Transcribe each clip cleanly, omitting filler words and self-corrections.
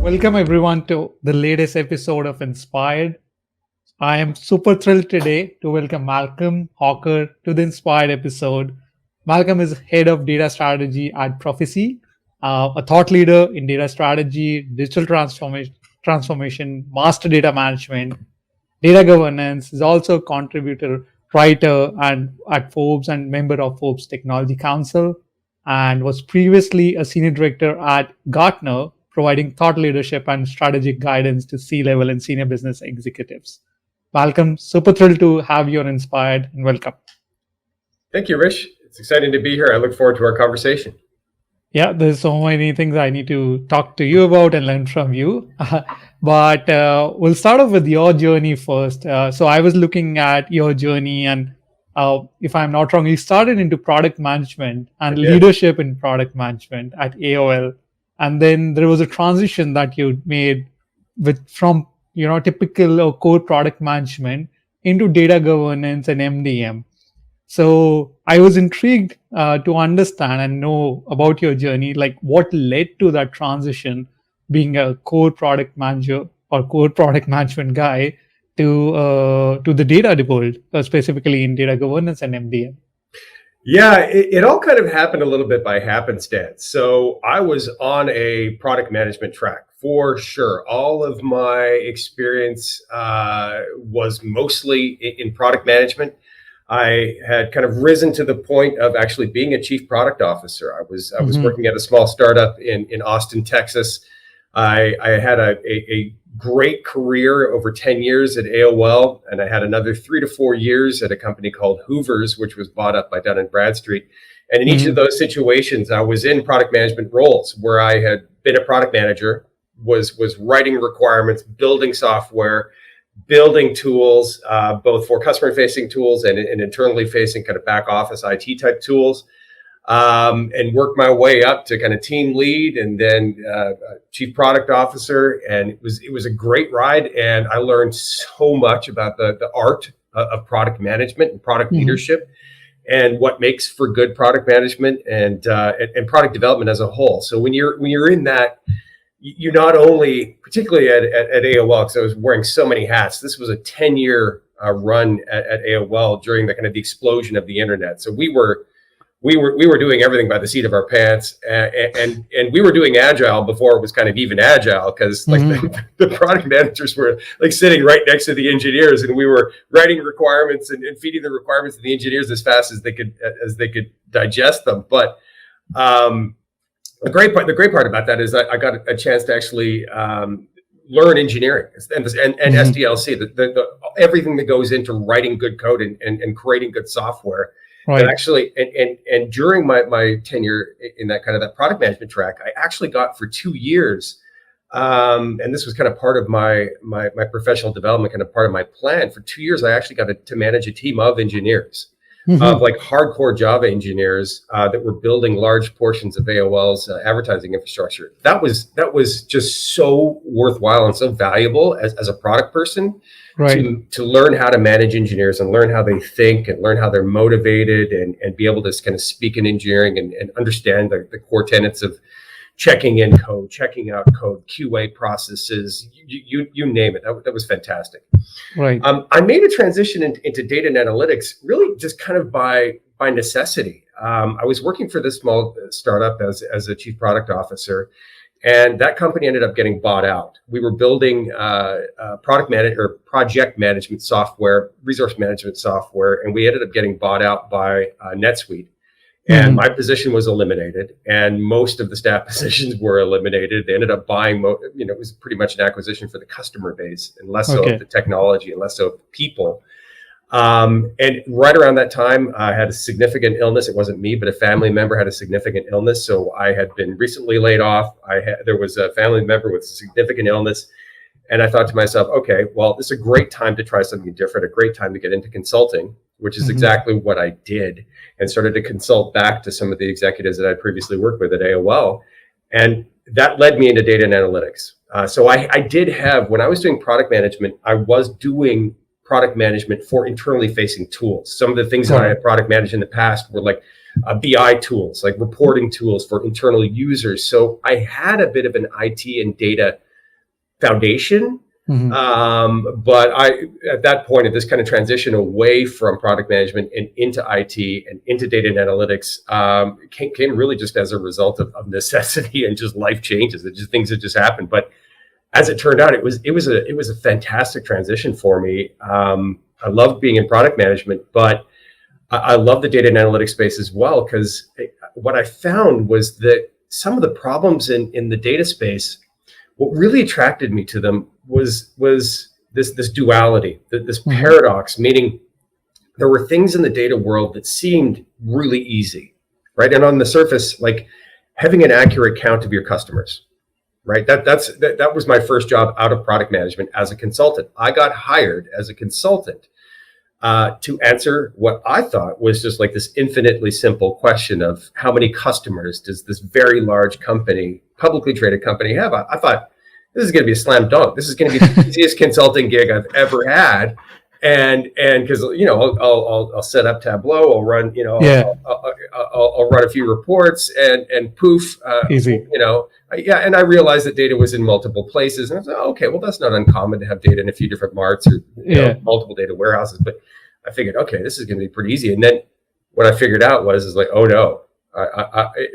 Welcome everyone to the latest episode of Inspired. I am super thrilled today to welcome Malcolm Hawker to the Inspired episode. Malcolm is head of data strategy at Profisee, a thought leader in data strategy, digital transformation, master data management, data governance. Is also a contributor, writer, and at Forbes and member of Forbes Technology Council, and was previously a senior director at Gartner, providing thought leadership and strategic guidance to C-level and senior business executives. Malcolm, super thrilled to have you on Inspired, and welcome. Thank you, Rish. It's exciting to be here. I look forward to our conversation. Yeah, there's so many things I need to talk to you about and learn from you. But we'll start off with your journey first. So I was looking at your journey, and if I'm not wrong, you started into product management and leadership in product management at AOL. And then there was a transition that you made from typical or core product management into data governance and MDM. So I was intrigued to understand and know about your journey, like what led to that transition, being a core product manager or core product management guy to the data world, specifically in data governance and MDM. Yeah, it all kind of happened a little bit by happenstance. So I was on a product management track for sure. All of my experience was mostly in product management. I had kind of risen to the point of actually being a chief product officer. I was working at a small startup in Austin, Texas. I had a great career over 10 years at AOL, and I had another 3 to 4 years at a company called Hoover's, which was bought up by Dun & Bradstreet. And in each of those situations, I was in product management roles where I had been a product manager, was writing requirements, building software, building tools, both for customer-facing tools and internally facing kind of back office IT type tools. And worked my way up to kind of team lead and then chief product officer. And it was a great ride. And I learned so much about the art of product management and product leadership and what makes for good product management and product development as a whole. So when you're in that, you not only, particularly at AOL, because I was wearing so many hats, this was a 10-year run at AOL during the kind of the explosion of the internet. So we were doing everything by the seat of our pants, and we were doing agile before it was kind of even agile, because like the product managers were like sitting right next to the engineers, and we were writing requirements and feeding the requirements to the engineers as fast as they could digest them. But the great part about that is that I got a chance to actually learn engineering and SDLC, the everything that goes into writing good code and creating good software. Right. And actually, and during my tenure in that product management track, I actually got for 2 years, and this was kind of part of my professional development, kind of part of my plan. For 2 years, I actually got to manage a team of engineers, of like hardcore Java engineers that were building large portions of AOL's advertising infrastructure. That was just so worthwhile and so valuable as a product person. Right. To learn how to manage engineers and learn how they think and learn how they're motivated and be able to kind of speak in engineering and understand the core tenets of checking in code, checking out code, QA processes, you name it. That was fantastic. Right. I made a transition into data and analytics really just kind of by necessity. I was working for this small startup as a chief product officer. And that company ended up getting bought out. We were building project management software, resource management software, and we ended up getting bought out by NetSuite. And my position was eliminated, and most of the staff positions were eliminated. They ended up buying, it was pretty much an acquisition for the customer base, and less so of the technology, and less so of people. And right around that time, I had a significant illness. It wasn't me, but a family member had a significant illness. So I had been recently laid off. There was a family member with a significant illness. And I thought to myself, okay, well, this is a great time to try something different, a great time to get into consulting, which is exactly what I did, and started to consult back to some of the executives that I'd previously worked with at AOL. And that led me into data and analytics. So I did have, when I was doing product management, I was doing product management for internally facing tools. Some of the things that I had product managed in the past were like BI tools, like reporting tools for internal users. So I had a bit of an IT and data foundation. Mhm. But at that point, at this kind of transition away from product management and into IT and into data and analytics, came really just as a result of necessity and just life changes. It just things that just happened. But as it turned out, it was a fantastic transition for me. I loved being in product management, but I love the data and analytics space as well, because what I found was that some of the problems in the data space, what really attracted me to them was this duality, this paradox, meaning there were things in the data world that seemed really easy, right? And on the surface, like having an accurate count of your customers, right? That was my first job out of product management as a consultant. I got hired as a consultant to answer what I thought was just like this infinitely simple question of how many customers does this very large company, publicly traded company, have? I thought this is going to be a slam dunk. This is going to be the easiest consulting gig I've ever had. And because I'll set up Tableau, I'll run I'll run a few reports and poof, Easy. And I realized that data was in multiple places, and I was like, okay, well, that's not uncommon to have data in a few different marts or multiple data warehouses. But I figured, okay, this is going to be pretty easy. And then what I figured out is like, oh no,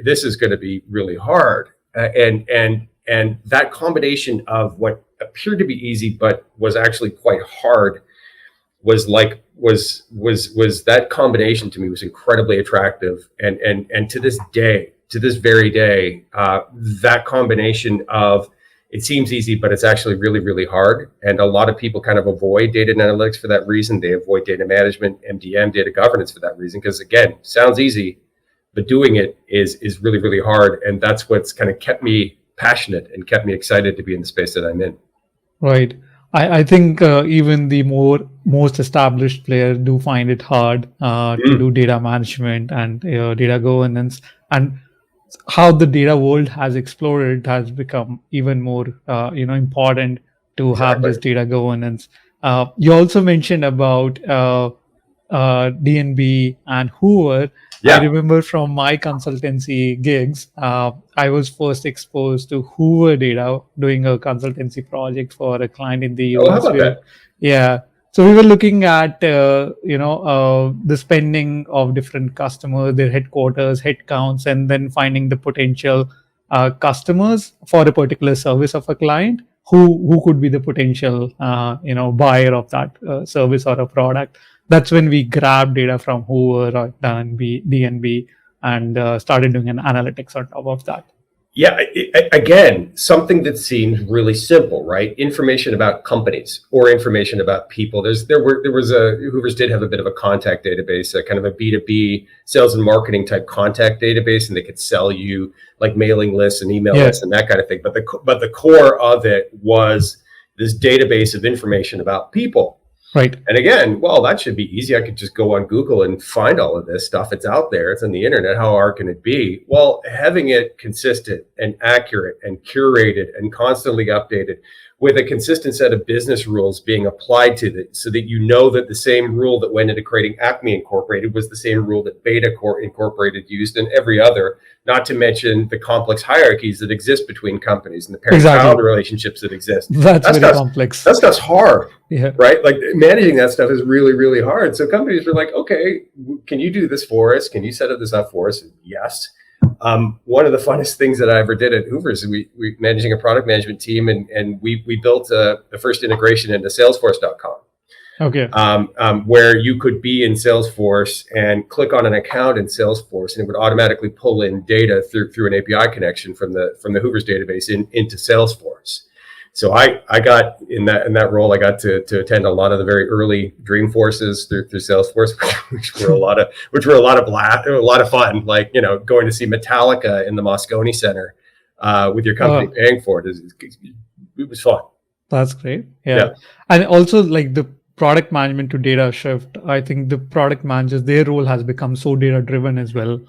this is going to be really hard. And that combination of what appeared to be easy but was actually quite hard was that combination to me was incredibly attractive. And to this very day, that combination of it seems easy, but it's actually really, really hard. And a lot of people kind of avoid data and analytics for that reason. They avoid data management, MDM, data governance for that reason, because again, sounds easy, but doing it is really, really hard. And that's what's kind of kept me passionate and kept me excited to be in the space that I'm in. Right. I think even the most established players do find it hard to do data management and data governance, and how the data world has exploded has become even more important to have this data governance. You also mentioned about DNB and Hoover. Yeah. I remember from my consultancy gigs, I was first exposed to Hoover data doing a consultancy project for a client in the US. How about that? Yeah. So we were looking at, the spending of different customers, their headquarters, headcounts, and then finding the potential customers for a particular service of a client who could be the potential, buyer of that service or a product. That's when we grabbed data from Hoover or DNB and started doing an analytics on top of that. Yeah, again, something that seems really simple, right? Information about companies or information about people. Hoover's did have a bit of a contact database, a kind of a B2B sales and marketing type contact database, and they could sell you like mailing lists and email lists and that kind of thing. But the core of it was this database of information about people. Right. And again, well, that should be easy. I could just go on Google and find all of this stuff. It's out there. It's on the internet. How hard can it be? Well, having it consistent and accurate and curated and constantly updated with a consistent set of business rules being applied to it, so that you know that the same rule that went into creating Acme Incorporated was the same rule that Beta Incorporated used, and every other, not to mention the complex hierarchies that exist between companies and the parent-child relationships that exist. That's very complex. That stuff's hard, yeah. Right? Like managing that stuff is really, really hard. So companies are like, okay, can you do this for us? Can you set this up for us? Yes. One of the funnest things that I ever did at Hoover is we managing a product management team, and we built the first integration into Salesforce.com. Okay. Where you could be in Salesforce and click on an account in Salesforce, and it would automatically pull in data through an API connection from the Hoover's database into Salesforce. So I got in that role. I got to attend a lot of the very early Dreamforces through Salesforce, which were a lot of fun. Like going to see Metallica in the Moscone Center with your company paying for it. It was fun. That's great. Yeah. And also like the product management to data shift. I think the product managers, their role has become so data driven as well.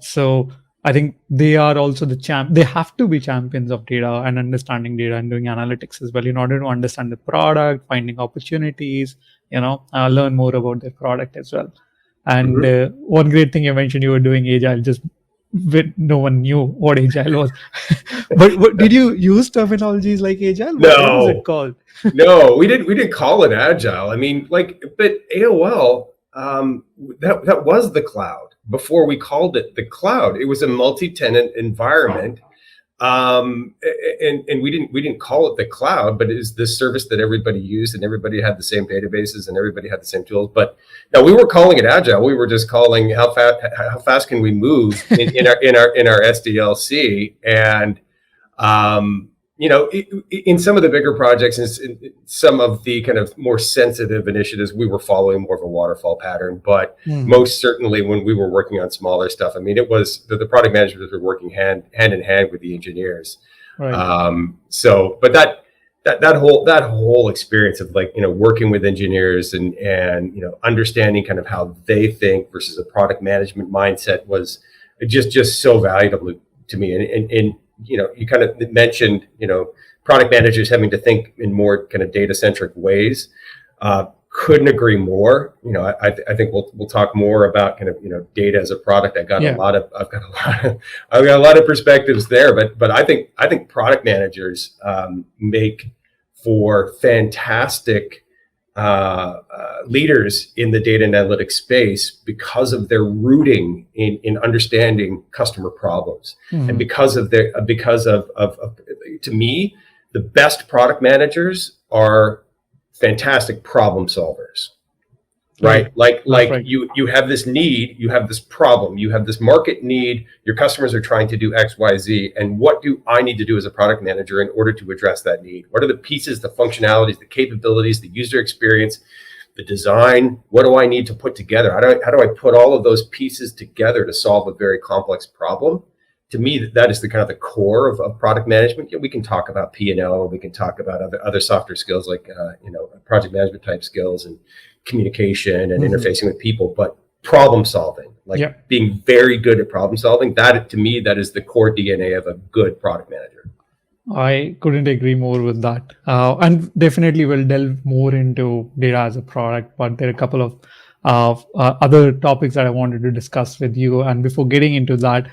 So I think they are also they have to be champions of data and understanding data and doing analytics as well in order to understand the product, finding opportunities, learn more about their product as well. And one great thing you mentioned, you were doing Agile. Just when no one knew what agile was. But did you use terminologies like agile? What was it No, called? no, we didn't call it agile. I mean, like, but AOL, that was the cloud before we called it the cloud. It was a multi-tenant environment, and we didn't call it the cloud, but it is the service that everybody used, and everybody had the same databases, and everybody had the same tools. But no, we were calling it agile. We were just calling how fast can we move in our SDLC. And in some of the bigger projects and in some of the kind of more sensitive initiatives, we were following more of a waterfall pattern. But Hmm. most certainly when we were working on smaller stuff, I mean, it was the product managers were working hand in hand with the engineers. Right. But that whole experience of, like, working with engineers and understanding kind of how they think versus a product management mindset was just so valuable to me. And you kind of mentioned, product managers having to think in more kind of data centric ways. Couldn't agree more. I think we'll talk more about kind of data as a product. I've got Yeah. a lot of perspectives there, but I think product managers make for fantastic leaders in the data and analytics space because of their rooting in understanding customer problems, and Hmm. because of to me, the best product managers are fantastic problem solvers. Right. Right, like That's like right. you have this need, you have this problem, you have this market need, your customers are trying to do XYZ, and what do I need to do as a product manager in order to address that need? What are the pieces, the functionalities, the capabilities, the user experience, the design? What do I need to put together? How do I put all of those pieces together to solve a very complex problem? To me, that is the kind of the core of product management. We can talk about P&L, we can talk about other softer skills like project management type skills and communication and Hmm. interfacing with people, but problem solving, like Yeah. being very good at problem solving, that to me, that is the core DNA of a good product manager. I couldn't agree more with that. And definitely we'll delve more into data as a product, but there are a couple of other topics that I wanted to discuss with you. And before getting into that,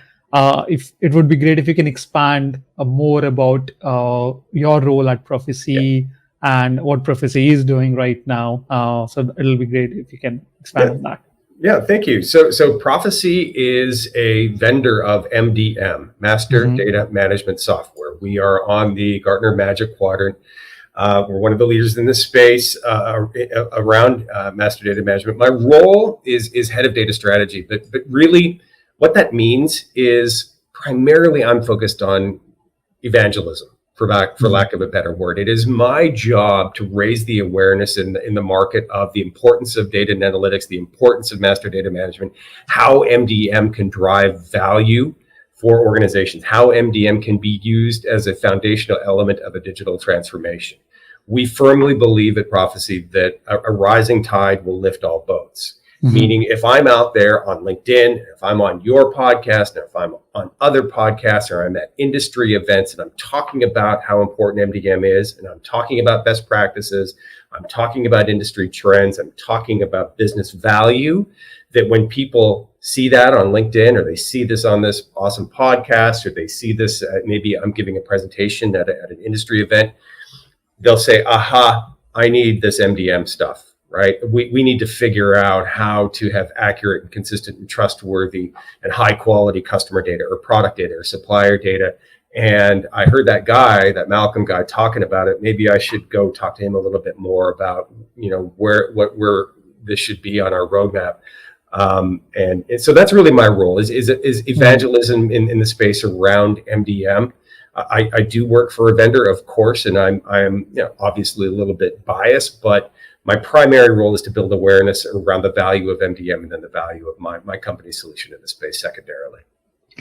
if it would be great if you can expand more about your role at Yeah. Profisee and what Profisee is doing right now. So it'll be great if you can expand Yeah. on that. Yeah, thank you. So Profisee is a vendor of MDM, Master Hmm. Data Management Software. We are on the Gartner Magic Quadrant. We're one of the leaders in this space around master data management. My role is head of data strategy, but really, what that means is primarily I'm focused on evangelism, for Hmm. lack of a better word. It is my job to raise the awareness in the market of the importance of data and analytics, the importance of master data management, how MDM can drive value for organizations, how MDM can be used as a foundational element of a digital transformation. We firmly believe at Profisee that a rising tide will lift all boats. Hmm. Meaning, if I'm out there on LinkedIn, if I'm on your podcast, and if I'm on other podcasts, or I'm at industry events and I'm talking about how important MDM is, and I'm talking about best practices, I'm talking about industry trends, I'm talking about business value, that when people see that on LinkedIn, or they see this on this awesome podcast, or they see this, maybe I'm giving a presentation at an industry event, they'll say, aha, I need this MDM stuff, right? We need to figure out how to have accurate and consistent and trustworthy and high quality customer data or product data or supplier data. And I heard that Malcolm guy talking about it. Maybe I should go talk to him a where this should be on our roadmap. And so that's really my role is Hmm. evangelism in the space around MDM. I do work for a vendor, of course, and I'm obviously a little bit biased, but my primary role is to build awareness around the value of MDM and then the value of my company's solution in the space secondarily.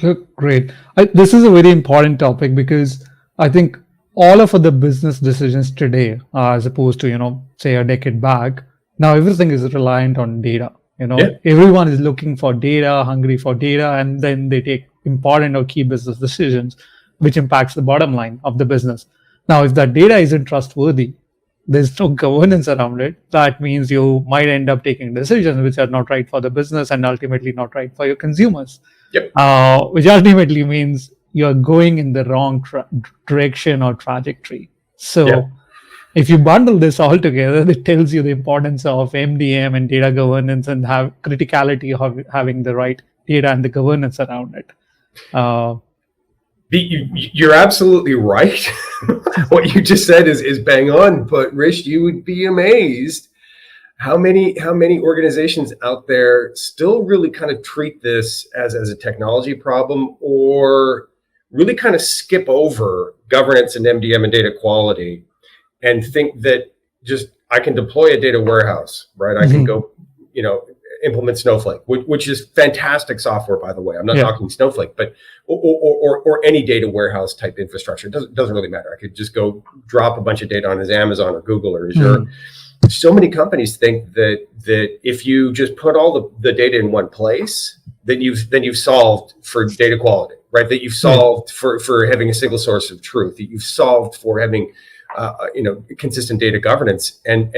Look, great. This is a very important topic because I think all of the business decisions today, as opposed to, say a decade back, now everything is reliant on data. Yeah, Everyone is looking for data, hungry for data, and then they take important or key business decisions, which impacts the bottom line of the business. Now, if that data isn't trustworthy, there's no governance around it. That means you might end up taking decisions which are not right for the business and ultimately not right for your consumers. Yep. which ultimately means you're going in the wrong direction or trajectory. Yeah. So if you bundle this all together, it tells you the importance of MDM and data governance and have criticality of having the right data and the governance around it. You're absolutely right. What you just said is bang on. But Rish, you would be amazed how many organizations out there still really kind of treat this as a technology problem, or really kind of skip over governance and MDM and data quality and think that just I can deploy a data warehouse, right? I can go, implement Snowflake, which is fantastic software, by the way. I'm not talking Snowflake, but or any data warehouse type infrastructure. It doesn't really matter. I could just go drop a bunch of data on his Amazon or Google or Azure. So many companies think that if you just put all the data in one place, then you've solved for data quality, right? That you've solved for having a single source of truth. That you've solved for having consistent data governance, and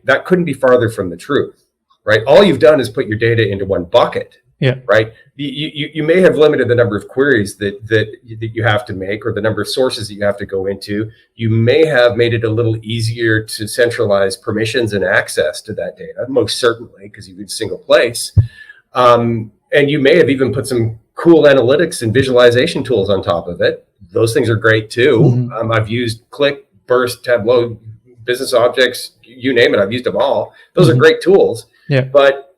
that couldn't be farther from the truth, right? All you've done is put your data into one bucket, right? You may have limited the number of queries that you have to make, or the number of sources that you have to go into. You may have made it a little easier to centralize permissions and access to that data, most certainly, because you've in a single place. And you may have even put some cool analytics and visualization tools on top of it. Those things are great too. I've used Click, Burst, Tableau, Business Objects, you name it. I've used them all. Those are great tools. But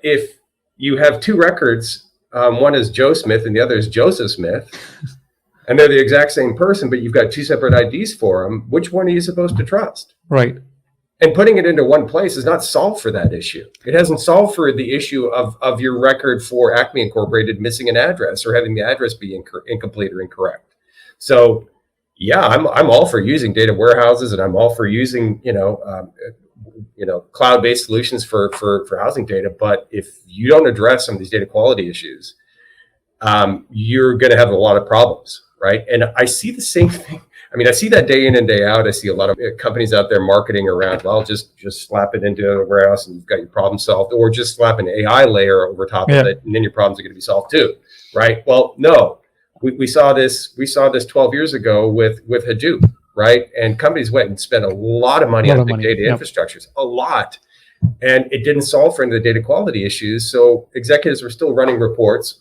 if you have two records, one is Joe Smith and the other is Joseph Smith, and they're the exact same person, but you've got two separate IDs for them, which one are you supposed to trust? Right. And putting it into one place is not solved for that issue. It hasn't solved for the issue of your record for Acme Incorporated missing an address or having the address be incomplete or incorrect. So yeah, I'm all for using data warehouses, and I'm all for using cloud-based solutions for housing data. But if you don't address some of these data quality issues, you're going to have a lot of problems, right? And I see the same thing. I mean, I see that day in and day out. I see a lot of companies out there marketing around, well, just slap it into a warehouse and you've got your problem solved, or just slap an AI layer over top of it, and then your problems are going to be solved too, right? Well, no. We saw this 12 years ago with Hadoop, right? And companies went and spent a lot of money on big data infrastructures, a lot. And it didn't solve for any of the data quality issues. So executives were still running reports,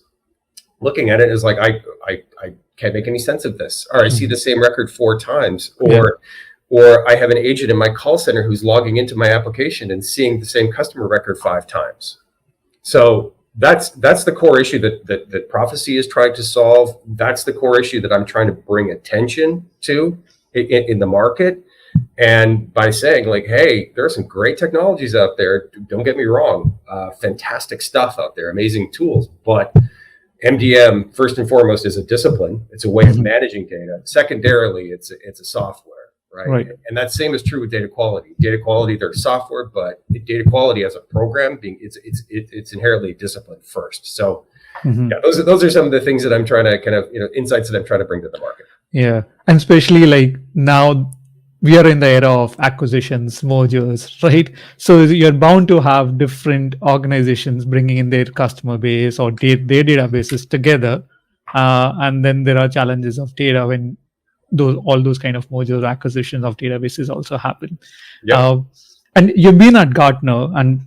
looking at it as like, I can't make any sense of this. Or I see the same record 4 times. Or I have an agent in my call center who's logging into my application and seeing the same customer record 5 times. So that's the core issue that Profisee is trying to solve. That's the core issue that I'm trying to bring attention to in the market. And by saying like, hey, there are some great technologies out there. Don't get me wrong. Fantastic stuff out there, amazing tools. But MDM, first and foremost, is a discipline. It's a way of managing data. Secondarily, it's a software. Right. And that same is true with data quality. Data quality, they're software, but data quality as a program, it's inherently disciplined first. So those are some of the things that I'm trying to kind of, insights that I'm trying to bring to the market. Yeah. And especially like now we are in the era of acquisitions, mergers, right? So you're bound to have different organizations bringing in their customer base or their databases together. And then there are challenges of data when all those kind of mergers, acquisitions of databases also happen. And you've been at Gartner, and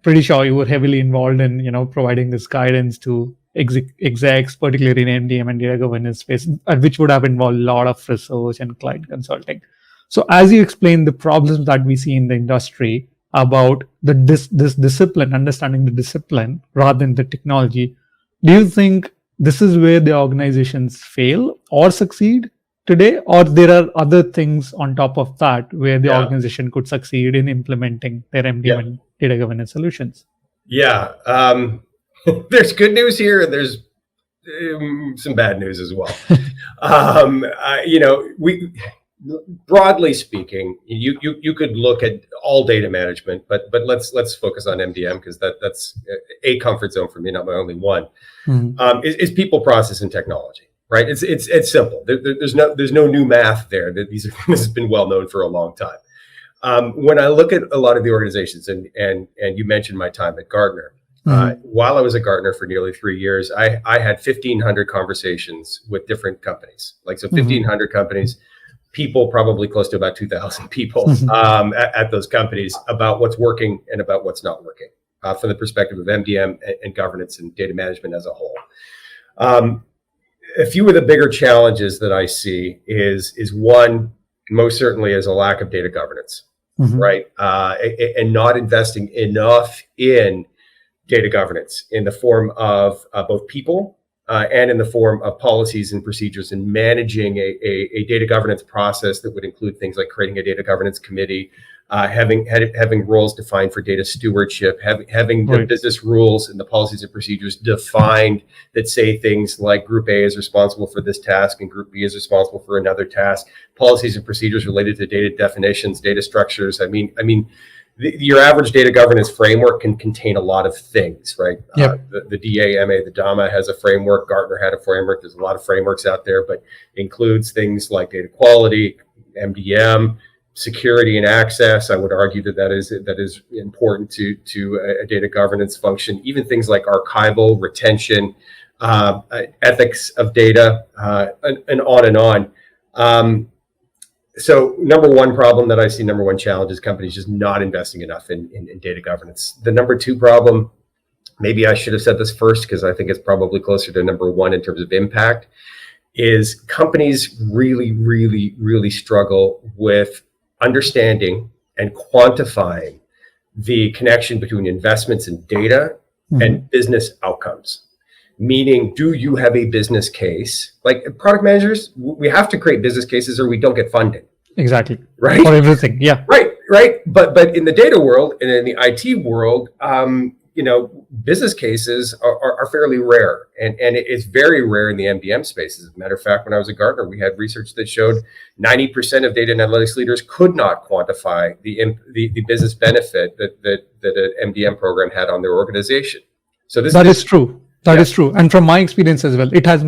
pretty sure you were heavily involved in providing this guidance to execs, particularly in MDM and data governance space, which would have involved a lot of research and client consulting. So as you explain the problems that we see in the industry about this discipline, understanding the discipline rather than the technology, do you think this is where the organizations fail or succeed today, or there are other things on top of that where the organization could succeed in implementing their MDM and data governance solutions? There's good news here, and there's some bad news as well. We broadly speaking, you could look at all data management, but let's focus on MDM because that's a comfort zone for me, not my only one. Is people, process, and technology. Right, it's simple. There's no new math there. This has been well known for a long time. When I look at a lot of the organizations, and you mentioned my time at Gartner, While I was a Gartner for nearly 3 years, I had 1,500 conversations with different companies. Like, so 1,500 companies, people, probably close to about 2,000 people at those companies, about what's working and about what's not working from the perspective of MDM and governance and data management as a whole. A few of the bigger challenges that I see is one, most certainly, is a lack of data governance, right? And not investing enough in data governance in the form of both people and in the form of policies and procedures, and managing a data governance process that would include things like creating a data governance committee, having roles defined for data stewardship, having the business rules and the policies and procedures defined that say things like Group A is responsible for this task and Group B is responsible for another task, policies and procedures related to data definitions, data structures. I mean, your average data governance framework can contain a lot of things, right? Yep. The DAMA, the DAMA has a framework. Gartner had a framework. There's a lot of frameworks out there, but includes things like data quality, MDM, security and access. I would argue that is important to a data governance function. Even things like archival, retention, ethics of data, and on and on. So number one problem that I see, number one challenge, is companies just not investing enough in data governance. The number two problem, maybe I should have said this first because I think it's probably closer to number one in terms of impact, is companies really, really, really struggle with understanding and quantifying the connection between investments in data and business outcomes. Meaning, do you have a business case? Like product managers, we have to create business cases or we don't get funding. Exactly. Right. For everything. Yeah. Right. But in the data world and in the IT world, business cases are fairly rare, and it's very rare in the MDM space. As a matter of fact, when I was at Gartner, we had research that showed 90% of data and analytics leaders could not quantify the business benefit that an MDM program had on their organization. So that is true. That is true. And from my experience as well, it has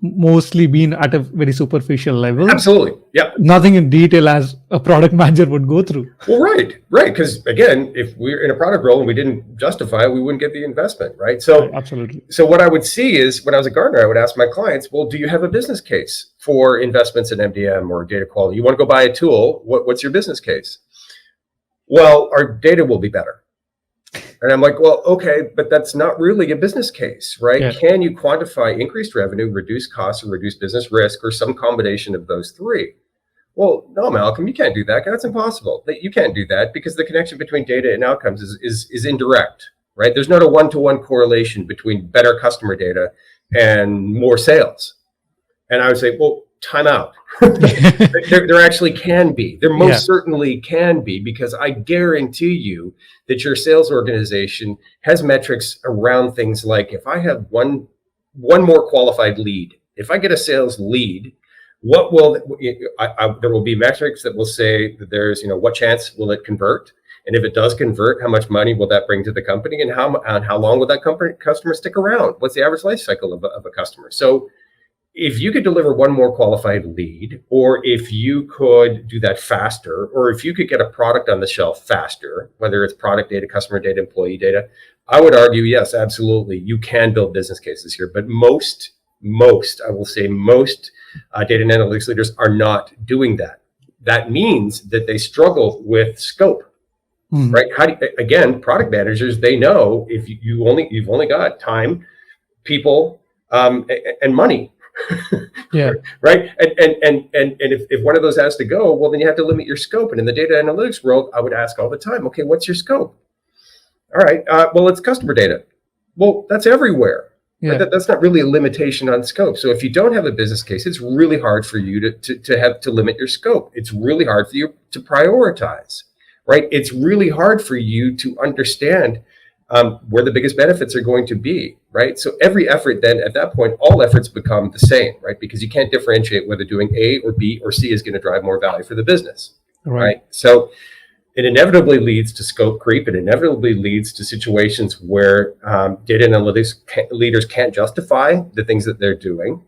mostly been at a very superficial level. Absolutely. Yeah. Nothing in detail as a product manager would go through. Well, right. Because again, if we're in a product role and we didn't justify it, we wouldn't get the investment, right? So absolutely. So what I would see is, when I was at Gartner, I would ask my clients, well, do you have a business case for investments in MDM or data quality? You want to go buy a tool. What's your business case? Well, our data will be better. And I'm like, well, okay, but that's not really a business case, right? Yeah. Can you quantify increased revenue, reduce costs, or reduce business risk, or some combination of those three? Well, no, Malcolm, you can't do that. That's impossible. You can't do that because the connection between data and outcomes is indirect, right? There's not a one-to-one correlation between better customer data and more sales. And I would say, well, time out. there actually can be. There most certainly can be, because I guarantee you that your sales organization has metrics around things like, if I have one more qualified lead, if I get a sales lead, what will there will be metrics that will say that there's, what chance will it convert? And if it does convert, how much money will that bring to the company, and how long will that customer stick around? What's the average life cycle of a customer? So if you could deliver one more qualified lead, or if you could do that faster, or if you could get a product on the shelf faster, whether it's product data, customer data, employee data, I would argue, yes, absolutely, you can build business cases here. But most data and analytics leaders are not doing that. That means that they struggle with scope, right? Again, product managers, they know if you've only got time, people, and money. Right. And if one of those has to go, well, then you have to limit your scope. And in the data analytics world, I would ask all the time, okay, what's your scope? All right. Well, it's customer data. Well, that's everywhere. Yeah. That's not really a limitation on scope. So if you don't have a business case, it's really hard for you to limit your scope. It's really hard for you to prioritize, right? It's really hard for you to understand where the biggest benefits are going to be, right? So every effort then, at that point, all efforts become the same, right? Because you can't differentiate whether doing A or B or C is going to drive more value for the business, right? So it inevitably leads to scope creep. It inevitably leads to situations where data analytics leaders can't justify the things that they're doing.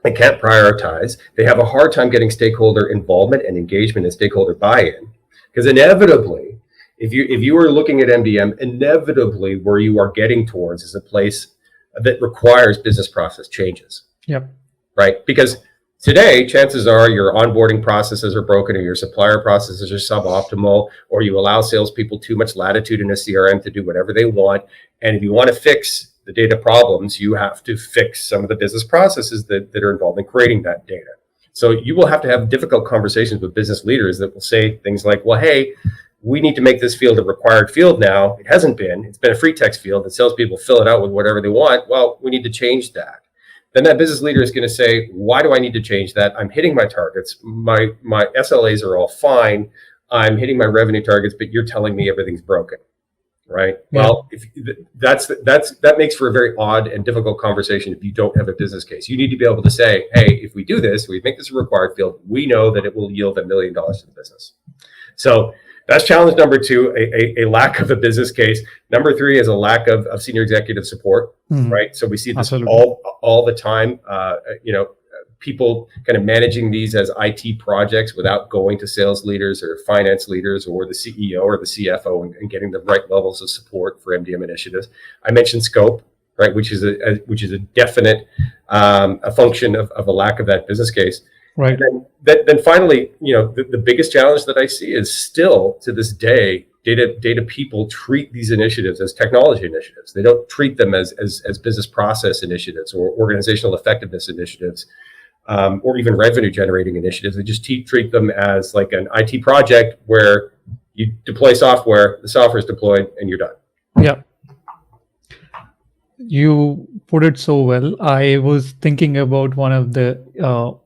They can't prioritize. They have a hard time getting stakeholder involvement and engagement and stakeholder buy-in, because inevitably, If you are looking at MDM, inevitably where you are getting towards is a place that requires business process changes. Yep. Right? Because today, chances are your onboarding processes are broken, or your supplier processes are suboptimal, or you allow salespeople too much latitude in a CRM to do whatever they want. And if you want to fix the data problems, you have to fix some of the business processes that are involved in creating that data. So you will have to have difficult conversations with business leaders that will say things like, well, hey, we need to make this field a required field now. It hasn't been. It's been a free text field, and salespeople fill it out with whatever they want. Well, we need to change that. Then that business leader is going to say, why do I need to change that? I'm hitting my targets. My SLAs are all fine. I'm hitting my revenue targets, but you're telling me everything's broken, right? Yeah. Well, if that makes for a very odd and difficult conversation if you don't have a business case. You need to be able to say, hey, if we do this, we make this a required field, we know that it will yield $1 million to the business. So that's challenge number 2, a lack of a business case. Number 3 is a lack of senior executive support, right? So we see this all the time. People kind of managing these as IT projects without going to sales leaders or finance leaders or the CEO or the CFO and getting the right levels of support for MDM initiatives. I mentioned scope, right, which is a definite a function of a lack of that business case. Right. And then finally, the biggest challenge that I see is still to this day, data people treat these initiatives as technology initiatives. They don't treat them as business process initiatives or organizational effectiveness initiatives, or even revenue generating initiatives. They just treat them as like an IT project where you deploy software, the software is deployed, and you're done. Yeah. You put it so well. I was thinking about one of the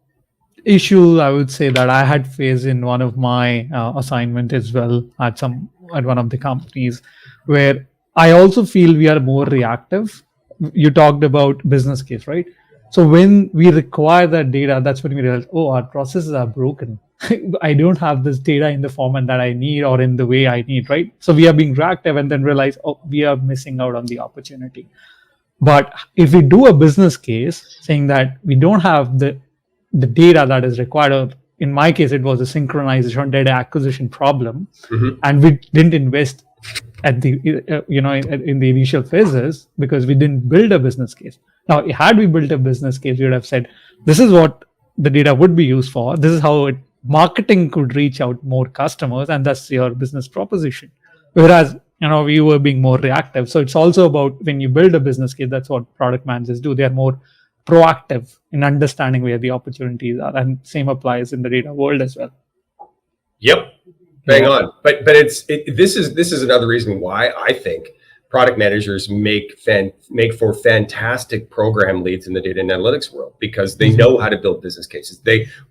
issue I would say that I had faced in one of my assignment as well at one of the companies, where I also feel we are more reactive. You talked about business case, right? So when we require that data, that's when we realize, oh, our processes are broken. I don't have this data in the format that I need or in the way I need, right? So we are being reactive and then realize, oh, we are missing out on the opportunity. But if we do a business case saying that we don't have the data that is required, in my case, it was a synchronization data acquisition problem, and we didn't invest at the in the initial phases because we didn't build a business case. Now, had we built a business case, we would have said, this is what the data would be used for. This is how marketing could reach out more customers, and that's your business proposition. Whereas, we were being more reactive. So it's also about when you build a business case, that's what product managers do. They are more proactive in understanding where the opportunities are, and same applies in the data world as well. Yep, bang on. But this is another reason why I think product managers make for fantastic program leads in the data and analytics world, because they know how to build business cases.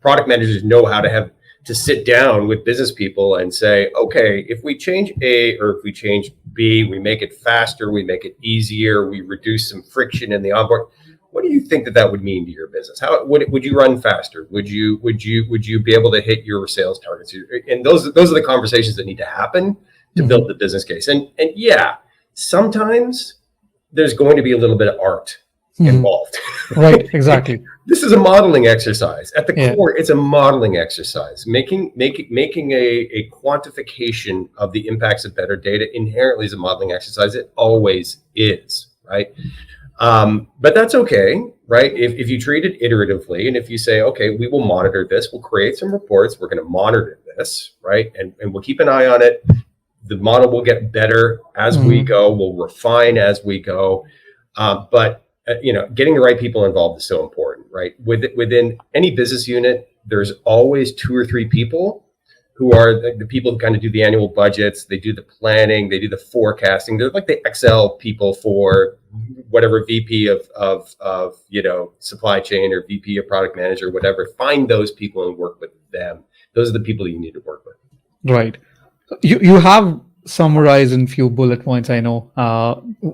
Product managers know how to sit down with business people and say, okay, if we change A or if we change B, we make it faster, we make it easier, we reduce some friction in the onboard. What do you think that would mean to your business? How would you run faster? Would you be able to hit your sales targets? And those are the conversations that need to happen to build the business case. And yeah, sometimes there's going to be a little bit of art involved. Right, exactly. This is a modeling exercise. At the core, it's a modeling exercise. Making a quantification of the impacts of better data inherently is a modeling exercise. It always is, right? But that's okay, right? If you treat it iteratively, and if you say, okay, we will monitor this, we'll create some reports, we're going to monitor this, right? And we'll keep an eye on it. The model will get better as we go. We'll refine as we go. But getting the right people involved is so important, right? Within any business unit, there's always 2 or 3 people who are the people who kind of do the annual budgets. They do the planning, they do the forecasting. They're like the Excel people for whatever VP of supply chain or VP of product manager, whatever. Find those people and work with them. Those are the people you need to work with. Right. You have summarized in few bullet points, I know,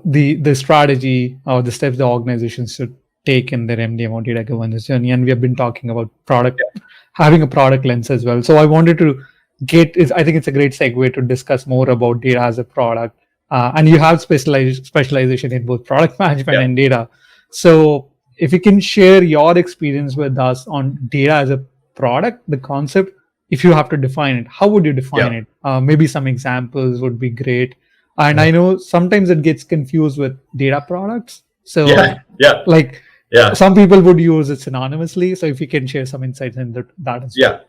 the strategy or the steps the organization should take in their MDM or data governance journey. And we have been talking about having a product lens as well. So I wanted to I think it's a great segue to discuss more about data as a product. And you have specialization in both product management and data. So if you can share your experience with us on data as a product, the concept, if you have to define it, how would you define Yeah. it? Maybe some examples would be great. And Yeah. I know sometimes it gets confused with data products. So, Yeah. Yeah. like, Yeah. some people would use it synonymously. So, if you can share some insights into that as well. Yeah.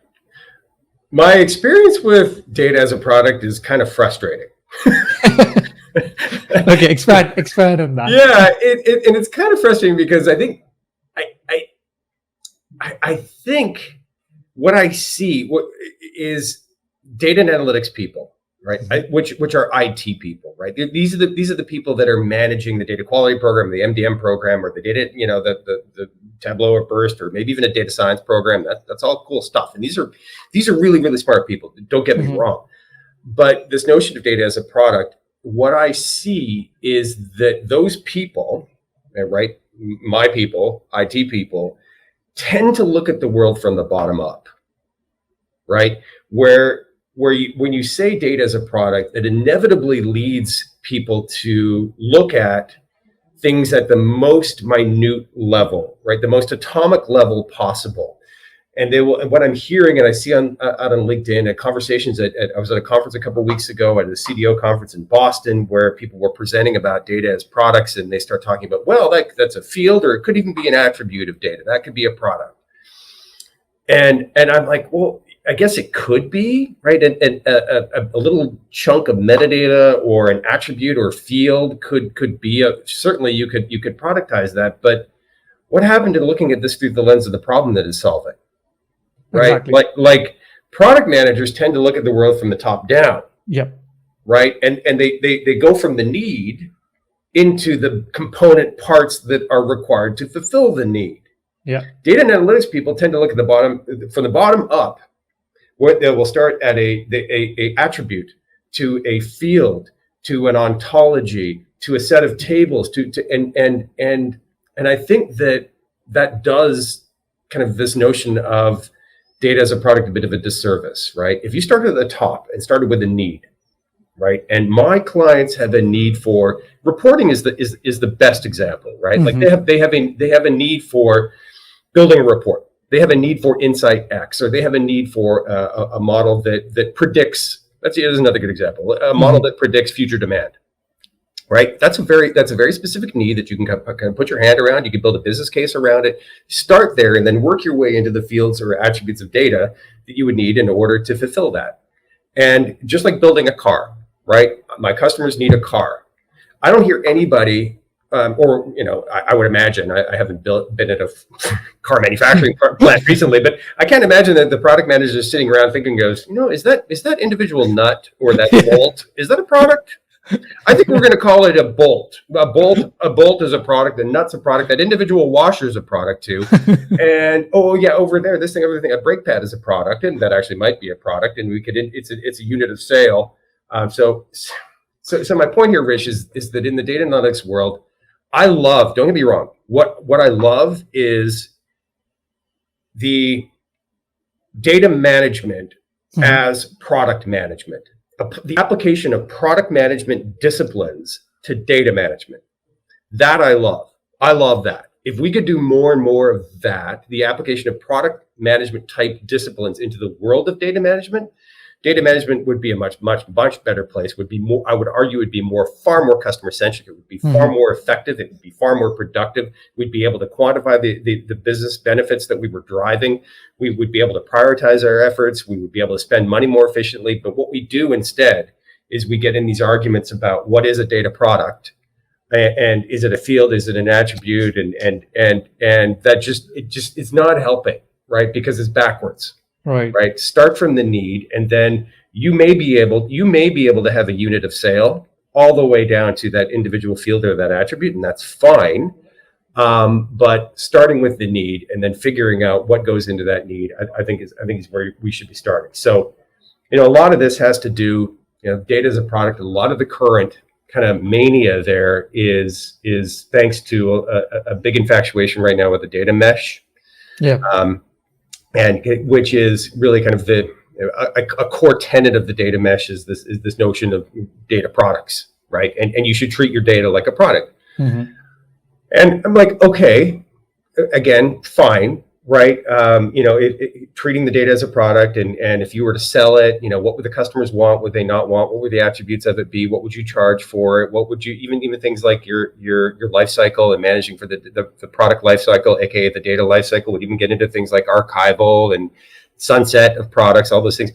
My experience with data as a product is kind of frustrating. Okay, expand on that. Yeah, and it's kind of frustrating because I think I think what I see is data and analytics people, right? Which are IT people, right? These are the people that are managing the data quality program, the MDM program, or the data, the Tableau or Burst, or maybe even a data science program. That's all cool stuff. And these are really, really smart people. Don't get me wrong. But this notion of data as a product, what I see is that those people, right, my people, IT people, tend to look at the world from the bottom up, right? When you say data as a product, it inevitably leads people to look at things at the most minute level, right? The most atomic level possible. And they will. And what I'm hearing, and I see out on LinkedIn, at conversations I was at a conference a couple of weeks ago at a CDO conference in Boston, where people were presenting about data as products, and they start talking about, well, that's a field, or it could even be an attribute of data. That could be a product. And I'm like, well, I guess it could be, right? And a little chunk of metadata or an attribute or field could be certainly you could productize that. But what happened to looking at this through the lens of the problem that is solving? Right? Exactly. Like product managers tend to look at the world from the top down. Yep. Right. And they go from the need into the component parts that are required to fulfill the need. Yeah. Data and analytics people tend to look at the bottom, from the bottom up, where they will start at a attribute, to a field, to an ontology, to a set of tables, and I think that does kind of this notion of data as a product a bit of a disservice, right? If you started at the top and started with a need, right? And my clients have a need for reporting is the best example, right? Like they have a need for building a report. They have a need for insight X, or they have a need for a model that predicts. That's another good example. A model that predicts future demand. Right. That's a very specific need that you can kind of put your hand around. You can build a business case around it, start there, and then work your way into the fields or attributes of data that you would need in order to fulfill that. And just like building a car, right? My customers need a car. I don't hear anybody, I would imagine, I haven't been at a car manufacturing plant recently, but I can't imagine that the product manager is sitting around thinking, is that individual nut or that bolt, is that a product? I think we're going to call it a bolt. A bolt is a product. A nut's a product. That individual washer is a product too. And over there, this thing, everything. A brake pad is a product, and that actually might be a product. And we could. It's a unit of sale. So my point here, Rich, is that in the data analytics world, I love. Don't get me wrong. What I love is the data management as product management. The application of product management disciplines to data management. That I love. I love that. If we could do more and more of that, the application of product management type disciplines into the world of data management would be a much better place. Would be more, I would argue, would be far more customer centric. It would be far more effective. It would be far more productive. We'd be able to quantify the business benefits that we were driving. We would be able to prioritize our efforts. We would be able to spend money more efficiently. But what we do instead is we get in these arguments about what is a data product, and is it a field? Is it an attribute? And that it's not helping, right? Because it's backwards. Right. Start from the need, and then you may be able to have a unit of sale all the way down to that individual field or that attribute, and that's fine. But starting with the need and then figuring out what goes into that need, I think is where we should be starting. So, a lot of this has to do, data as a product. A lot of the current kind of mania there is thanks to a big infatuation right now with the data mesh. Yeah. And which is really kind of a core tenet of the data mesh is this notion of data products, right? And you should treat your data like a product. And I'm like, okay, again, fine. right? Treating the data as a product, and if you were to sell it, what would the customers want? Would they not want? What would the attributes of it be? What would you charge for it? What would you even things like your life cycle and managing for the product life cycle, aka the data life cycle, would even get into things like archival and sunset of products, all those things.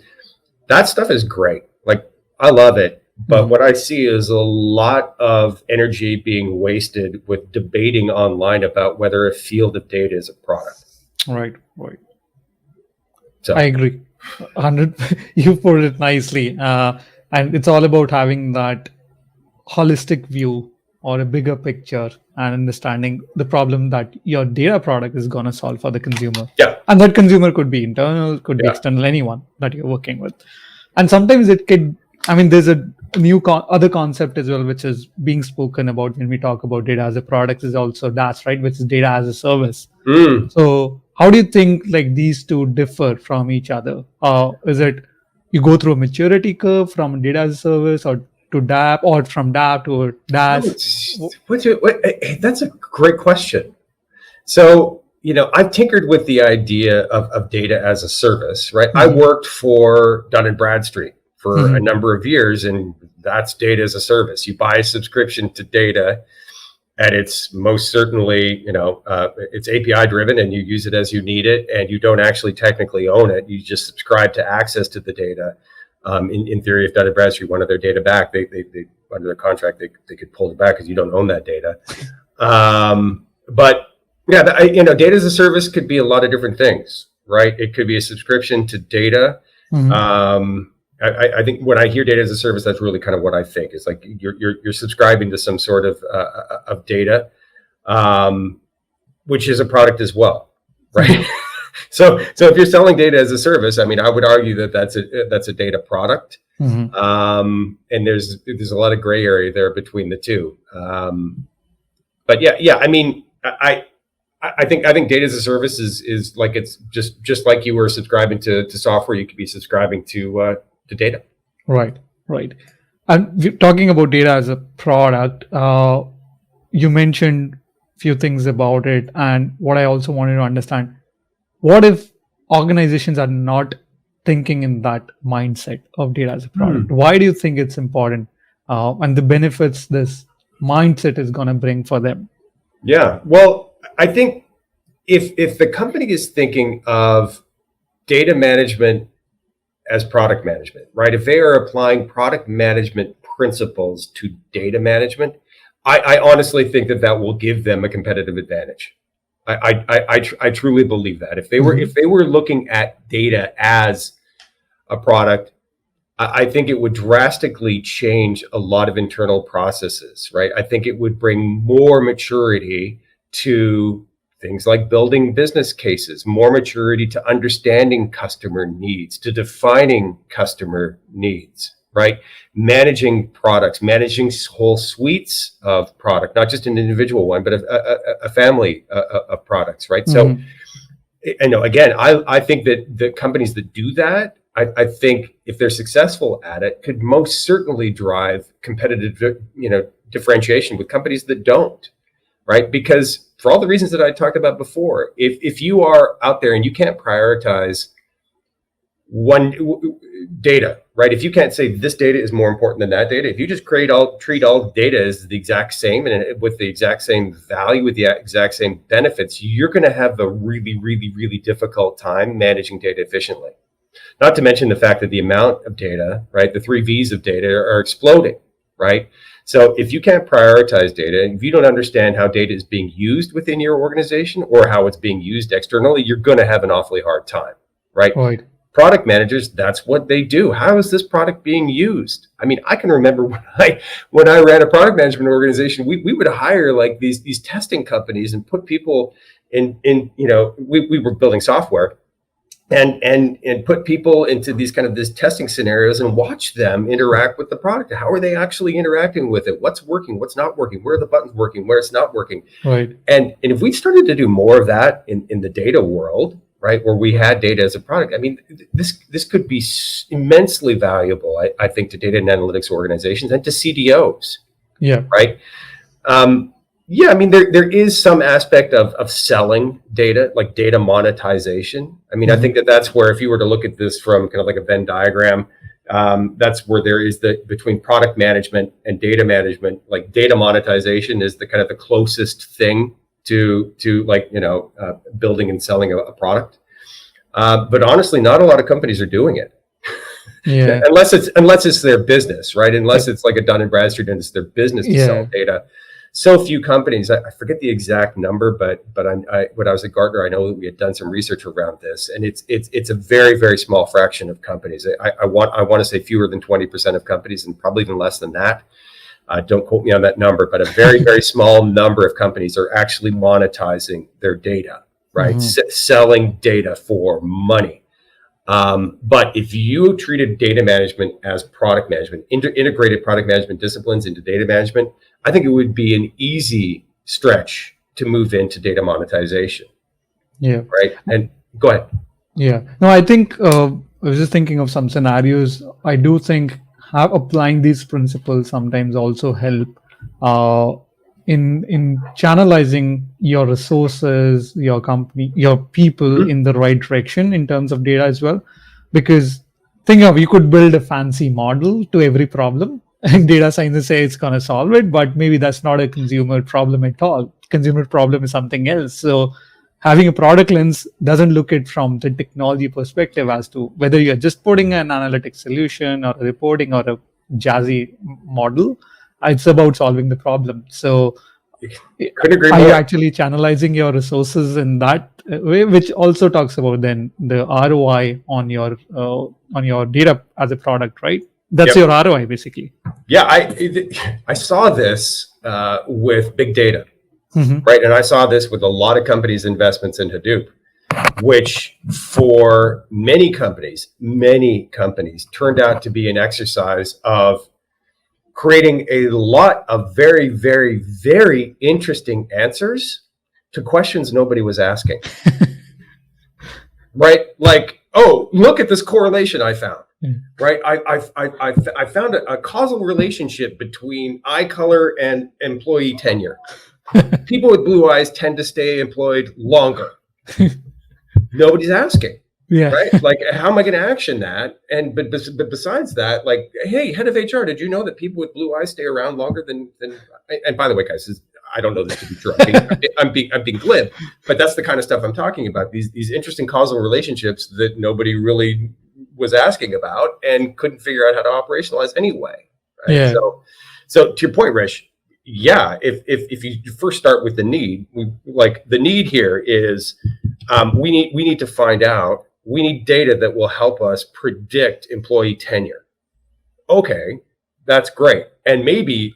That stuff is great. Like, I love it. But what I see is a lot of energy being wasted with debating online about whether a field of data is a product. Right, right. So I agree. 100. You put it nicely. And it's all about having that holistic view or a bigger picture and understanding the problem that your data product is going to solve for the consumer. yeah, And that consumer could be internal, could be Yeah. external, anyone that you're working with. And sometimes it could, there's a new other concept as well, which is being spoken about when we talk about data as a product, is also DaaS, right? Which is data as a service. So how do you think like these two differ from each other? Is it you go through a maturity curve from data as a service or to DaaP, or from DaaP to DaaS? That's a great question. So, I've tinkered with the idea of data as a service, right? I worked for Dun & Bradstreet for a number of years, and that's data as a service. You buy a subscription to data, and it's most certainly, it's API driven, and you use it as you need it, and you don't actually technically own it. You just subscribe to access to the data. In theory, if Dun & Bradstreet wanted their data back, they under their contract, they could pull it back because you don't own that data. But yeah, data as a service could be a lot of different things, right? It could be a subscription to data. I think when I hear data as a service, that's really kind of what I think. It's like you're subscribing to some sort of data, which is a product as well, right? So if you're selling data as a service, I would argue that that's a data product, and there's a lot of gray area there between the two. But yeah, I think data as a service is like, it's just like you were subscribing to software, you could be subscribing to data. Right. And talking about data as a product, you mentioned a few things about it, and what I also wanted to understand, what if organizations are not thinking in that mindset of data as a product? Why do you think it's important, and the benefits this mindset is going to bring for them? Yeah, well, I think if the company is thinking of data management as product management, right? If they are applying product management principles to data management, I honestly think that will give them a competitive advantage. I truly believe that if they were looking at data as a product, I think it would drastically change a lot of internal processes, right? I think it would bring more maturity to things like building business cases, more maturity to understanding customer needs, to defining customer needs, right? Managing products, managing whole suites of product, not just an individual one, but a family of products, right? So, again, I think that the companies that do that, I think if they're successful at it, could most certainly drive competitive, differentiation with companies that don't, right? Because for all the reasons that I talked about before, if you are out there and you can't prioritize one data, right? If you can't say this data is more important than that data, if you just treat all data as the exact same and with the exact same value, with the exact same benefits, you're going to have a really, really, really difficult time managing data efficiently. Not to mention the fact that the amount of data, right, the 3 V's of data are exploding, right? So if you can't prioritize data, if you don't understand how data is being used within your organization or how it's being used externally, you're going to have an awfully hard time, right? Product managers, that's what they do. How is this product being used? I can remember when I ran a product management organization, we would hire like these testing companies and put people in we were building software. And put people into these testing scenarios and watch them interact with the product. How are they actually interacting with it? What's working? What's not working? Where are the buttons working? Where it's not working? Right. And if we started to do more of that in the data world, right, where we had data as a product, this could be immensely valuable, I think, to data and analytics organizations and to CDOs. Yeah. Right. Yeah, I mean, there is some aspect of selling data, like data monetization. I mean, I think that's where, if you were to look at this from kind of like a Venn diagram, that's where there is the between product management and data management. Like data monetization is the kind of the closest thing to like, building and selling a product. But honestly, not a lot of companies are doing it. Yeah. unless it's their business, right? Unless it's like a Dun and Bradstreet and it's their business to sell data. So few companies, I forget the exact number, but when I was at Gartner, I know that we had done some research around this, and it's a very, very small fraction of companies. I want to say fewer than 20% of companies, and probably even less than that. Don't quote me on that number, but a very, very small number of companies are actually monetizing their data, right? Selling data for money. But if you treated data management as product management, integrated product management disciplines into data management, I think it would be an easy stretch to move into data monetization. Yeah. Right. And go ahead. Yeah. No, I think I was just thinking of some scenarios. I do think applying these principles sometimes also help in channelizing your resources, your company, your people in the right direction in terms of data as well. Because think of, you could build a fancy model to every problem, and data scientists say it's going to solve it, but maybe that's not a consumer problem at all. Consumer problem is something else. So having a product lens doesn't look at from the technology perspective as to whether you're just putting an analytic solution or a reporting or a jazzy model. It's about solving the problem. So couldn't agree are more. you actually channelizing your resources in that way, which also talks about then the ROI on your data as a product, right? That's your ROI basically. Yeah, I saw this with big data, right? And I saw this with a lot of companies' investments in Hadoop, which for many companies turned out to be an exercise of creating a lot of very, very, very interesting answers to questions nobody was asking. Right? Like, oh, look at this correlation I found. Right? I found a causal relationship between eye color and employee tenure. People with blue eyes tend to stay employed longer. Nobody's asking. Yeah. Right. Like, how am I going to action that? And but besides that, like, hey, head of HR, did you know that people with blue eyes stay around longer than? And by the way, guys, I don't know this to be true. I'm being glib, but that's the kind of stuff I'm talking about. These interesting causal relationships that nobody really was asking about and couldn't figure out how to operationalize anyway. Right? Yeah. So to your point, Rish, yeah, if you first start with the need, the need here is we need to find out. We need data that will help us predict employee tenure. Okay, that's great. And maybe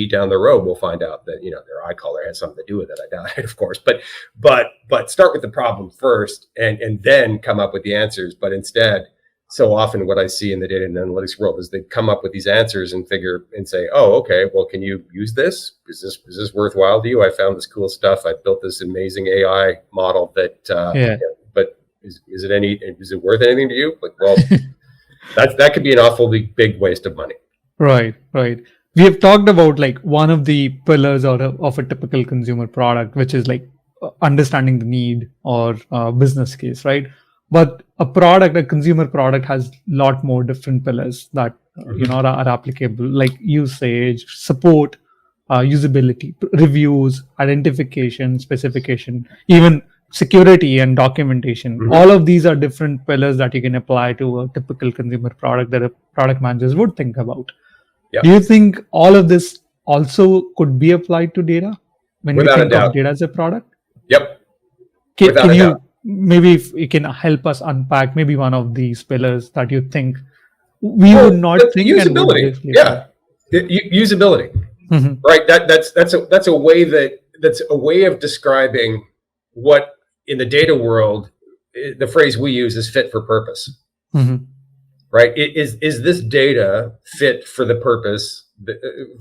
down the road we'll find out that their eye color has something to do with it. I doubt it, of course. But start with the problem first, and then come up with the answers. But instead, so often what I see in the data and analytics world is they come up with these answers and say, oh, okay, well, can you use this? Is this worthwhile to you? I found this cool stuff. I built this amazing AI model that. But is it worth anything to you? Like, well, that could be an awfully big waste of money. Right. We have talked about like one of the pillars of a typical consumer product, which is like understanding the need or business case, right? But a consumer product has a lot more different pillars that are applicable, like usage, support, usability, reviews, identification, specification, even security and documentation. All of these are different pillars that you can apply to a typical consumer product that a product managers would think about. Yep. Do you think all of this also could be applied to data when we think of data as a product? Yep. Can you maybe if you can help us unpack maybe one of these pillars that you think we would not think? Usability. Usability. Right. That's a way of describing what in the data world, the phrase we use is fit for purpose. Right? Is this data fit for the purpose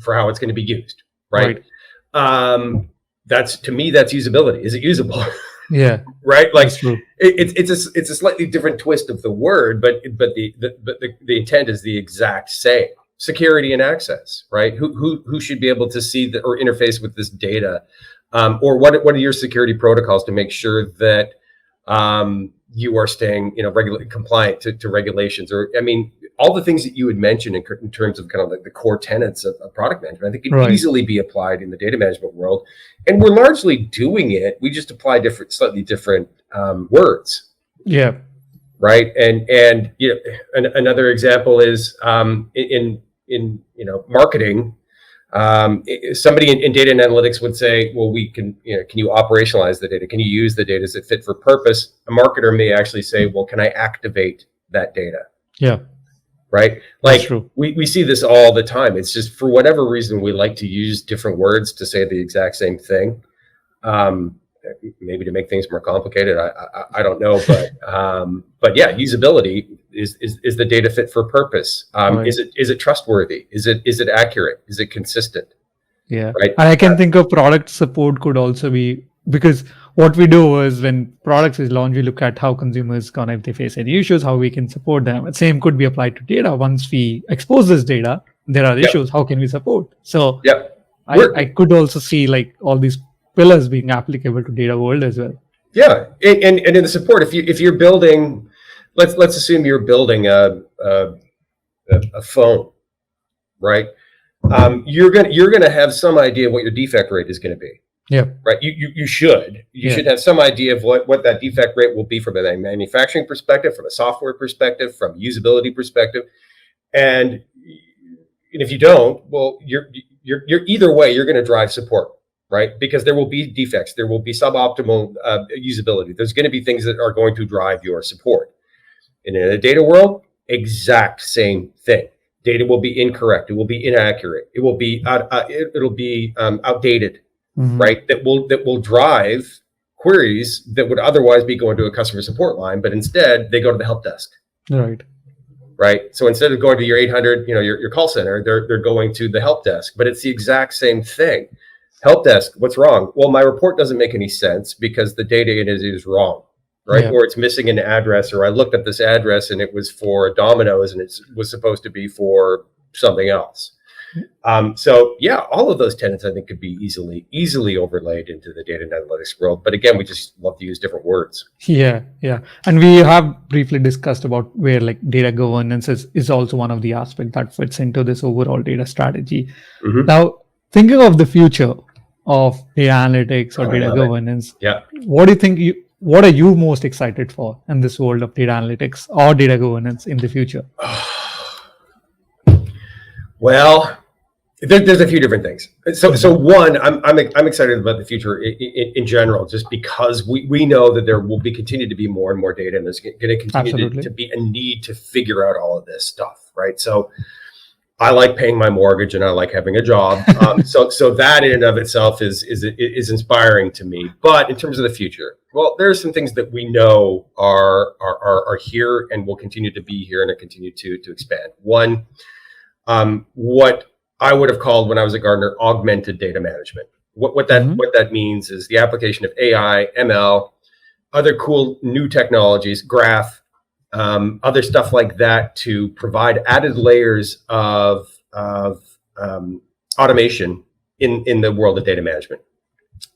for how it's going to be used? Right. That's, to me, that's usability. Is it usable? Yeah. Right. Like it's a slightly different twist of the word, but the intent is the exact same. security and access, right? Who should be able to see or interface with this data, or what are your security protocols to make sure that you are staying, compliant to regulations, or all the things that you had mentioned in terms of kind of like the core tenets of product management. I think can easily be applied in the data management world, and we're largely doing it. We just apply slightly different words. Yeah. Right. And another example is in marketing. Somebody in data and analytics would say, well, can you operationalize the data? Can you use the data? Is it fit for purpose? A marketer may actually say, well, can I activate that data? Yeah. Right. Like we see this all the time. It's just for whatever reason, we like to use different words to say the exact same thing. Maybe to make things more complicated. I don't know, but yeah, usability is the data fit for purpose? Is it trustworthy? Is it accurate? Is it consistent? Yeah. Right. And I can think of product support could also be, because what we do is when products is launched, we look at how consumers if they face any issues, how we can support them. The same could be applied to data. Once we expose this data, there are issues. How can we support? So I could also see like all these pillars being applicable to data world as well. Yeah, and in the support, if you're building, let's assume you're building a phone, right? You're gonna have some idea what your defect rate is going to be. Yeah. Right. You should have some idea of what that defect rate will be from a manufacturing perspective, from a software perspective, from usability perspective, and if you don't, well, you're either way, you're going to drive support. Right? Because there will be defects, there will be suboptimal usability. There's going to be things that are going to drive your support. And in a data world, exact same thing. Data will be incorrect. It will be inaccurate. It will be outdated. Right? That will drive queries that would otherwise be going to a customer support line, but instead they go to the help desk. Right. Right. So instead of going to your 800, your call center, they're going to the help desk. But it's the exact same thing. Help desk, what's wrong? Well, my report doesn't make any sense because the data in it is wrong, right? Yeah. Or it's missing an address, or I looked at this address and it was for Domino's and it was supposed to be for something else. So yeah, all of those tenets I think could be easily overlaid into the data and analytics world. But again, we just love to use different words. Yeah. And we have briefly discussed about where like data governance is also one of the aspects that fits into this overall data strategy. Now, thinking of the future of data analytics or data governance, what do you think what are you most excited for in this world of data analytics or data governance in the future? Well, there's a few different things. So one, I'm excited about the future in general, just because we know that there will continue to be more and more data, and there's going to continue to be a need to figure out all of this stuff, right? So I like paying my mortgage and I like having a job. So that in and of itself is inspiring to me. But in terms of the future, well, there are some things that we know are here and will continue to be here and continue to expand. One, what I would have called when I was at Gartner, augmented data management. What that means is the application of AI, ML, other cool new technologies, graph, other stuff like that to provide added layers of automation in the world of data management.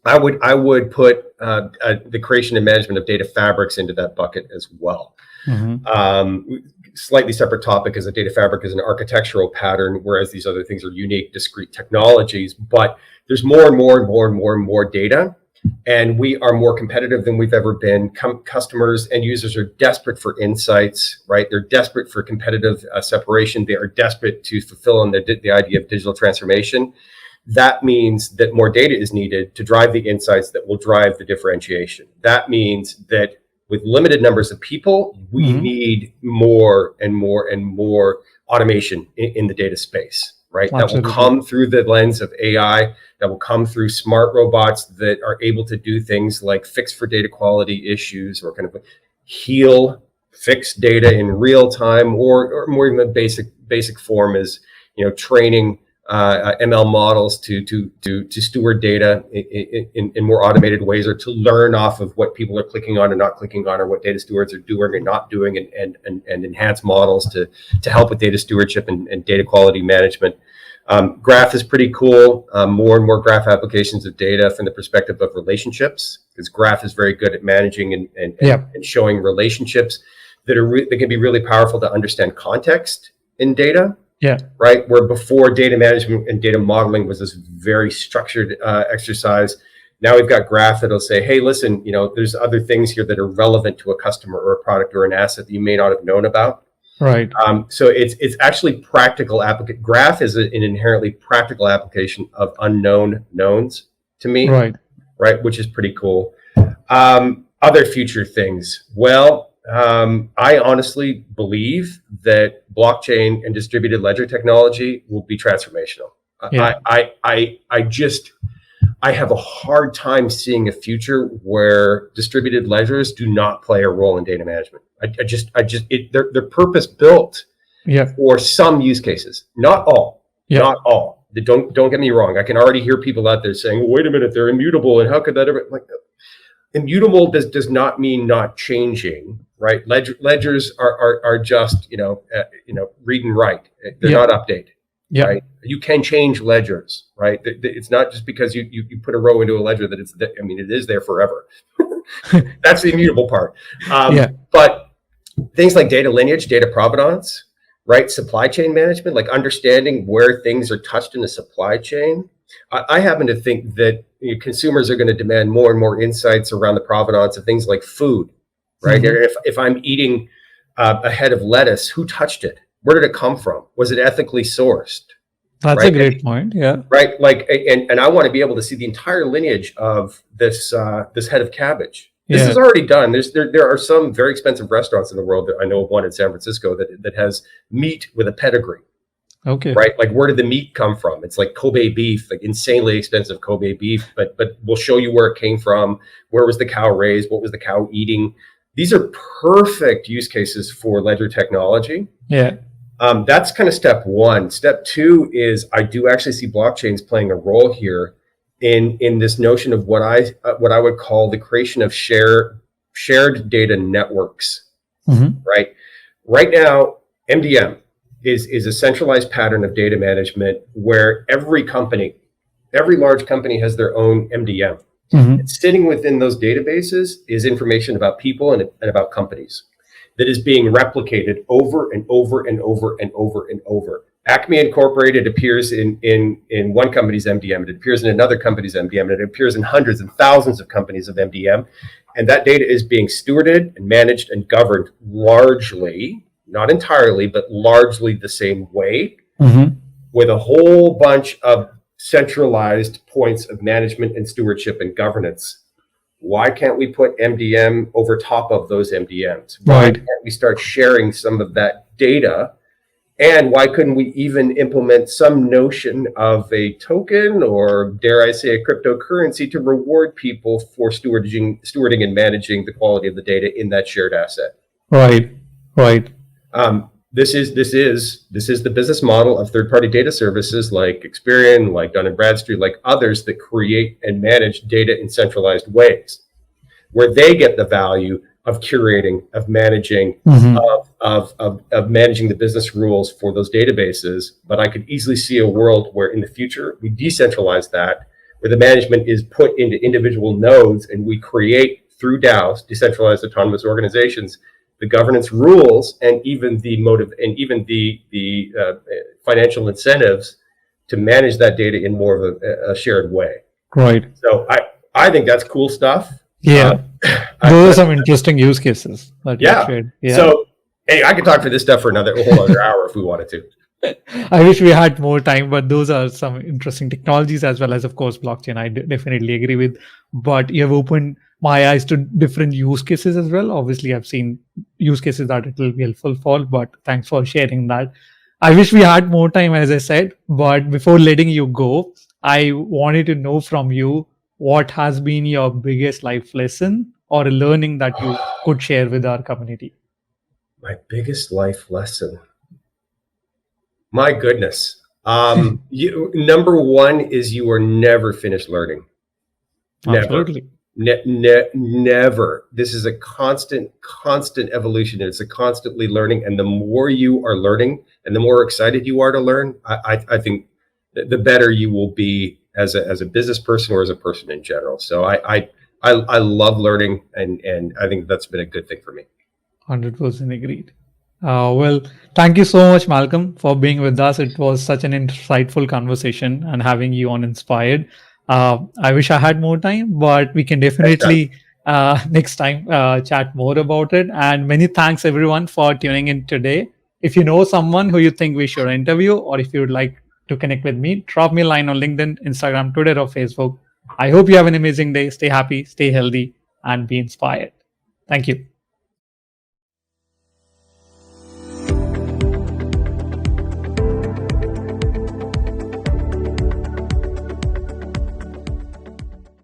I would put the creation and management of data fabrics into that bucket as well. Slightly separate topic, as a data fabric is an architectural pattern, whereas these other things are unique, discrete technologies. But there's more and more data, and we are more competitive than we've ever been. Customers and users are desperate for insights, right? They're desperate for competitive separation. They are desperate to fulfill on the idea of digital transformation. That means that more data is needed to drive the insights that will drive the differentiation. That means that with limited numbers of people, we need more and more automation in the data space, right? Absolutely. That will come through the lens of AI, that will come through smart robots that are able to do things like fix for data quality issues, or kind of fix data in real time, or more even the basic form is, training ML models to steward data in more automated ways, or to learn off of what people are clicking on and not clicking on, or what data stewards are doing and not doing, and enhance models to help with data stewardship and data quality management. Graph is pretty cool. More and more graph applications of data from the perspective of relationships, because graph is very good at managing and showing relationships that can be really powerful to understand context in data. Yeah. Right. Where before, data management and data modeling was this very structured exercise. Now we've got graph that'll say, hey, listen, there's other things here that are relevant to a customer or a product or an asset that you may not have known about. Right. So it's actually practical graph is an inherently practical application of unknown knowns to me. Right. Right. Which is pretty cool. Other future things. Well, I honestly believe that blockchain and distributed ledger technology will be transformational. Yeah. I have a hard time seeing a future where distributed ledgers do not play a role in data management. They're purpose built for some use cases, not all. Not all. Don't get me wrong. I can already hear people out there saying, well, wait a minute, they're immutable, and how could that ever, like, immutable does not mean not changing, right? Ledgers are just read and write. They're not updated. Yeah. Right? You can change ledgers, right? It's not just because you put a row into a ledger that it is there forever. That's the immutable part. But things like data lineage, data provenance, right? Supply chain management, like understanding where things are touched in the supply chain. I happen to think that consumers are going to demand more and more insights around the provenance of things like food, right? Mm-hmm. If I'm eating a head of lettuce, who touched it? Where did it come from? Was it ethically sourced? That's a great point. Yeah. Right. Like, and I want to be able to see the entire lineage of this head of cabbage. This is already done. There are some very expensive restaurants in the world. That I know of one in San Francisco that has meat with a pedigree. Okay. Right. Like, where did the meat come from? It's like Kobe beef, like insanely expensive Kobe beef, but we'll show you where it came from. Where was the cow raised? What was the cow eating? These are perfect use cases for ledger technology. Yeah. That's kind of step one. Step two is I do actually see blockchains playing a role here in this notion of what I would call the creation of shared data networks. Mm-hmm. Right now, MDM is a centralized pattern of data management where every large company has their own MDM. Mm-hmm. And sitting within those databases is information about people and about companies that is being replicated over and over and over and over and over. Acme Incorporated appears in one company's MDM, it appears in another company's MDM, and it appears in hundreds and thousands of companies of MDM. And that data is being stewarded and managed and governed largely, not entirely, but largely the same way, mm-hmm. with a whole bunch of centralized points of management and stewardship and governance. Why can't we put MDM over top of those MDMs? Why can't we start sharing some of that data? And why couldn't we even implement some notion of a token, or dare I say a cryptocurrency, to reward people for stewarding and managing the quality of the data in that shared asset? Right. This is the business model of third-party data services like Experian, like Dun & Bradstreet, like others that create and manage data in centralized ways, where they get the value of curating, of managing, mm-hmm. of managing the business rules for those databases. But I could easily see a world where in the future we decentralize that, where the management is put into individual nodes, and we create through DAOs, decentralized autonomous organizations, the governance rules and even the motive and even the financial incentives to manage that data in more of a shared way. Right. So I think that's cool stuff. Yeah. Those are some interesting use cases that you shared. Yeah. So hey, I could talk for this stuff for a whole other hour if we wanted to. I wish we had more time, but those are some interesting technologies, as well as, of course, blockchain. I definitely agree with. But you have opened my eyes to different use cases as well. Obviously, I've seen use cases that it will be helpful for, but thanks for sharing that. I wish we had more time, as I said, but before letting you go, I wanted to know from you, what has been your biggest life lesson or a learning that you could share with our community? My biggest life lesson. My goodness. Number one is you are never finished learning. Never. Absolutely. Never. This is a constant evolution. It's a constantly learning. And the more you are learning and the more excited you are to learn, I think the better you will be as a business person or as a person in general. So I love learning, and I think that's been a good thing for me. 100% agreed. Well, thank you so much, Malcolm, for being with us. It was such an insightful conversation and having you on Inspired. I wish I had more time, but we can Next time. definitely next time chat more about it. And many thanks, everyone, for tuning in today. If you know someone who you think we should interview, or if you would like to connect with me, drop me a line on LinkedIn, Instagram, Twitter, or Facebook. I hope you have an amazing day. Stay happy, stay healthy, and be inspired. Thank you.